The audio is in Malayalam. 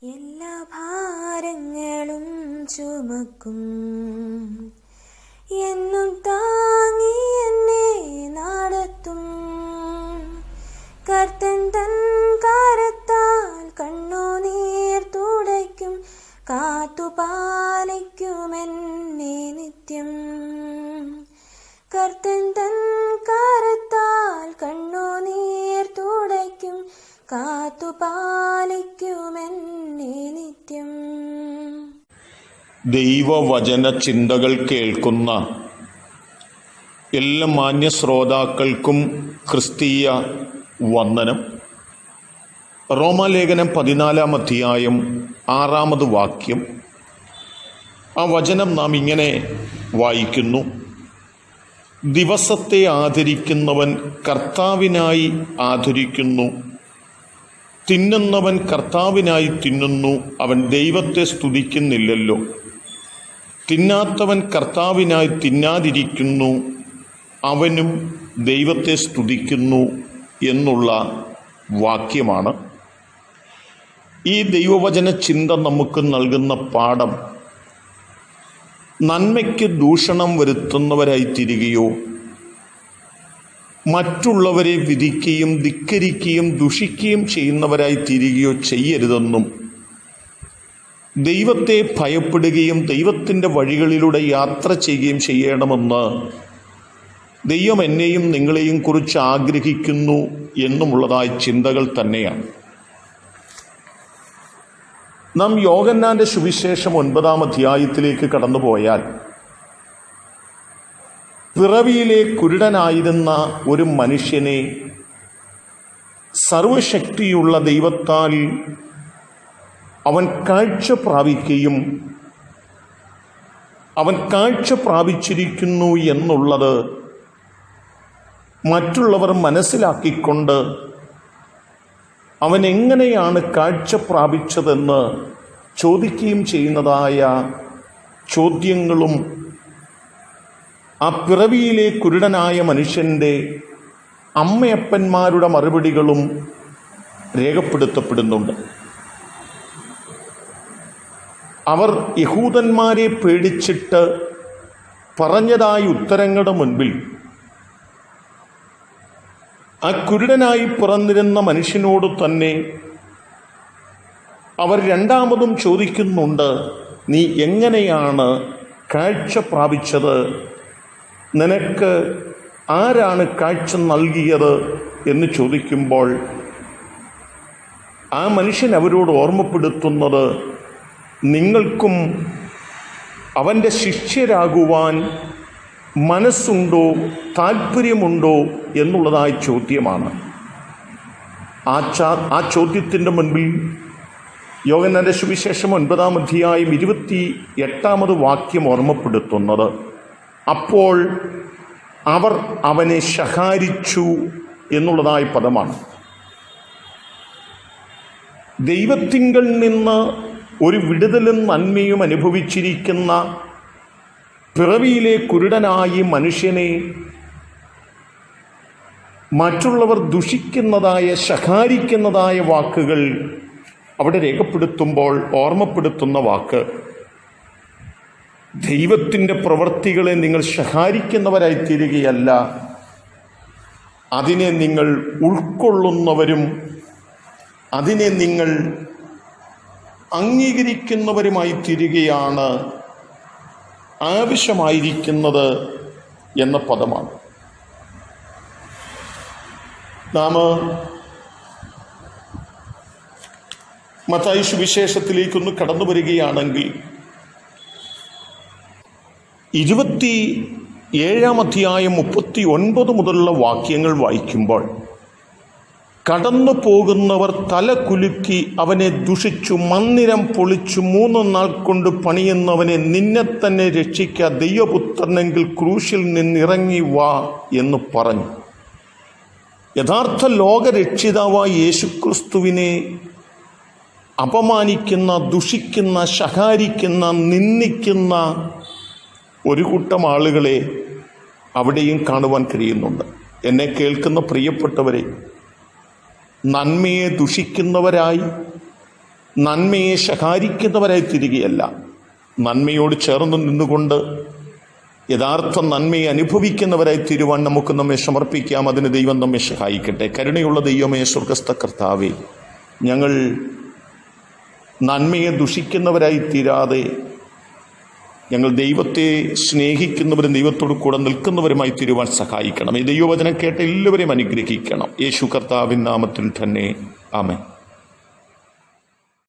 എല്ലാ ഭാരങ്ങളും ചുമക്കും എന്നും താങ്ങി എന്നെ നടത്തും കർത്തൻ തൻ കരത്താൽ കണ്ണുനീർ തുടയ്ക്കും കാത്തുപാലിക്കുമെന്നെ നിത്യം. കർത്തൻ തൻ കരത്താൽ കണ്ണുനീർ തുടയ്ക്കും കാത്തുപാലിക്കുമെന്നെ നിത്യം. ദൈവവചന ചിന്തകൾ കേൾക്കുന്ന എല്ലാ മാന്യ ശ്രോതാക്കൾക്കും ക്രിസ്തീയ വന്ദനം. റോമാലേഖനം 14-ാം അധ്യായം 6-ാമത് വാക്യം. ആ വചനം നാം ഇങ്ങനെ വായിക്കുന്നു: ദിവസത്തെ ആദരിക്കുന്നവൻ കർത്താവിനായി ആദരിക്കുന്നു, തിന്നുന്നവൻ കർത്താവിനായി തിന്നുന്നു, അവൻ ദൈവത്തെ സ്തുതിക്കുന്നില്ലല്ലോ. തിന്നാത്തവൻ കർത്താവിനായി തിന്നാതിരിക്കുന്നു, അവനും ദൈവത്തെ സ്തുതിക്കുന്നു എന്നുള്ള വാക്യമാണ്. ഈ ദൈവവചന ചിന്ത നമുക്ക് നൽകുന്ന പാഠം, നന്മയ്ക്ക് ദൂഷണം വരുത്തുന്നവരായി തീരുകയോ മറ്റുള്ളവരെ വിധിക്കുകയും ധിക്കരിക്കുകയും ദുഷിക്കുകയും ചെയ്യുന്നവരായി തീരുകയോ ചെയ്യരുതെന്നും, ദൈവത്തെ ഭയപ്പെടുകയും ദൈവത്തിൻ്റെ വഴികളിലൂടെ യാത്ര ചെയ്യുകയും ചെയ്യണമെന്ന് ദൈവം എന്നെയും നിങ്ങളെയും കുറിച്ച് ആഗ്രഹിക്കുന്നു എന്നുമുള്ളതായ ചിന്തകൾ തന്നെയാണ്. നാം യോഹന്നാന്റെ സുവിശേഷം 9-ാം അധ്യായത്തിലേക്ക് കടന്നുപോയാൽ, പിറവിയിലെ കുരുടനായിരുന്ന ഒരു മനുഷ്യനെ സർവശക്തിയുള്ള ദൈവത്താൽ അവൻ കാഴ്ച പ്രാപിക്കുകയും അവൻ കാഴ്ച പ്രാപിച്ചിരിക്കുന്നു എന്നുള്ളത് മറ്റുള്ളവർ മനസ്സിലാക്കിക്കൊണ്ട് അവൻ എങ്ങനെയാണ് കാഴ്ച പ്രാപിച്ചതെന്ന് ചോദിക്കുകയും ചെയ്യുന്നതായ ചോദ്യങ്ങളും ആ പിറവിയിലെ കുരുടനായ മനുഷ്യൻ്റെ അമ്മയപ്പന്മാരുടെ മറുപടികളും രേഖപ്പെടുത്തപ്പെടുന്നുണ്ട്. അവർ യഹൂദന്മാരെ പേടിച്ചിട്ട് പറഞ്ഞതായ ഉത്തരങ്ങളുടെ മുൻപിൽ ആ കുരുടനായി പിറന്നിരുന്ന മനുഷ്യനോട് തന്നെ അവർ രണ്ടാമതും ചോദിക്കുന്നുണ്ട്: നീ എങ്ങനെയാണ് കാഴ്ച പ്രാപിച്ചത്? നിനക്ക് ആരാണ് കാഴ്ച നൽകിയത് എന്ന് ചോദിക്കുമ്പോൾ ആ മനുഷ്യൻ അവരോട് ഓർമ്മപ്പെടുത്തുന്നത്, നിങ്ങൾക്കും അവൻ്റെ ശിഷ്യരാകുവാൻ മനസ്സുണ്ടോ, താല്പര്യമുണ്ടോ എന്നുള്ളതായ ചോദ്യമാണ്. ആ ചോദ്യത്തിൻ്റെ മുൻപിൽ യോഹന്നാന്റെ സുവിശേഷം 9-ാം അധ്യായം 28-ാമത് വാക്യം ഓർമ്മപ്പെടുത്തുന്നത്, അപ്പോൾ അവർ അവനെ ശകാരിച്ചു എന്നുള്ളതായ പദമാണ്. ദൈവത്തിങ്കൽ നിന്ന് ഒരു വിടുതലും നന്മയും അനുഭവിച്ചിരിക്കുന്ന പിറവിയിലെ കുരുടനായി മനുഷ്യനെ മറ്റുള്ളവർ ദുഷിക്കുന്നതായ ശകാരിക്കുന്നതായ വാക്കുകൾ അവിടെ രേഖപ്പെടുത്തുമ്പോൾ ഓർമ്മപ്പെടുത്തുന്ന വാക്ക്, ദൈവത്തിൻ്റെ പ്രവൃത്തികളെ നിങ്ങൾ ശകാരിക്കുന്നവരായി തീരുകയല്ല, അതിനെ നിങ്ങൾ ഉൾക്കൊള്ളുന്നവരും അതിനെ നിങ്ങൾ അംഗീകരിക്കുന്നവരുമായി തീരുകയാണ് ആവശ്യമായിരിക്കുന്നത് എന്ന പദമാണ്. നാം മത്തായി സുവിശേഷത്തിലേക്കൊന്ന് കടന്നു വരികയാണെങ്കിൽ 27-ാം അധ്യായം 39 മുതലുള്ള വാക്യങ്ങൾ വായിക്കുമ്പോൾ, കടന്നു പോകുന്നവർ തല കുലുക്കി അവനെ ദുഷിച്ചു, മന്ദിരം പൊളിച്ചു 3 നാൾ കൊണ്ട് പണിയുന്നവനെ, നിന്നെ തന്നെ രക്ഷിക്ക, ദൈവപുത്രനെങ്കിൽ ക്രൂശിൽ നിന്നിറങ്ങി വാ എന്ന് പറഞ്ഞു. യഥാർത്ഥ ലോകരക്ഷിതാവായ യേശുക്രിസ്തുവിനെ അപമാനിക്കുന്ന, ദുഷിക്കുന്ന, ശകാരിക്കുന്ന, നിന്ദിക്കുന്ന ഒരു കൂട്ടം ആളുകളെ അവിടെയും കാണുവാൻ കഴിയുന്നുണ്ട്. എന്നെ കേൾക്കുന്ന പ്രിയപ്പെട്ടവരെ, നന്മയെ ദുഷിക്കുന്നവരായി, നന്മയെ ശകാരിക്കുന്നവരായി തീരുകയല്ല, നന്മയോട് ചേർന്ന് നിന്നുകൊണ്ട് യഥാർത്ഥ നന്മയെ അനുഭവിക്കുന്നവരായി തീരുവാൻ നമുക്ക് നമ്മെ സമർപ്പിക്കാം. അതിന് ദൈവം നമ്മെ സഹായിക്കട്ടെ. കരുണയുള്ള ദൈവമേ, സ്വർഗസ്ഥ കർത്താവേ, ഞങ്ങൾ നന്മയെ ദുഷിക്കുന്നവരായി തീരാതെ ഞങ്ങൾ ദൈവത്തെ സ്നേഹിക്കുന്നവരും ദൈവത്തോട് കൂടെ നിൽക്കുന്നവരുമായി തീരുവാൻ സഹായിക്കണം. ഈ ദൈവവചനം കേട്ട എല്ലാവരെയും അനുഗ്രഹിക്കണം. യേശു കർത്താവിൻ നാമത്തിൽ തന്നെ ആമേൻ.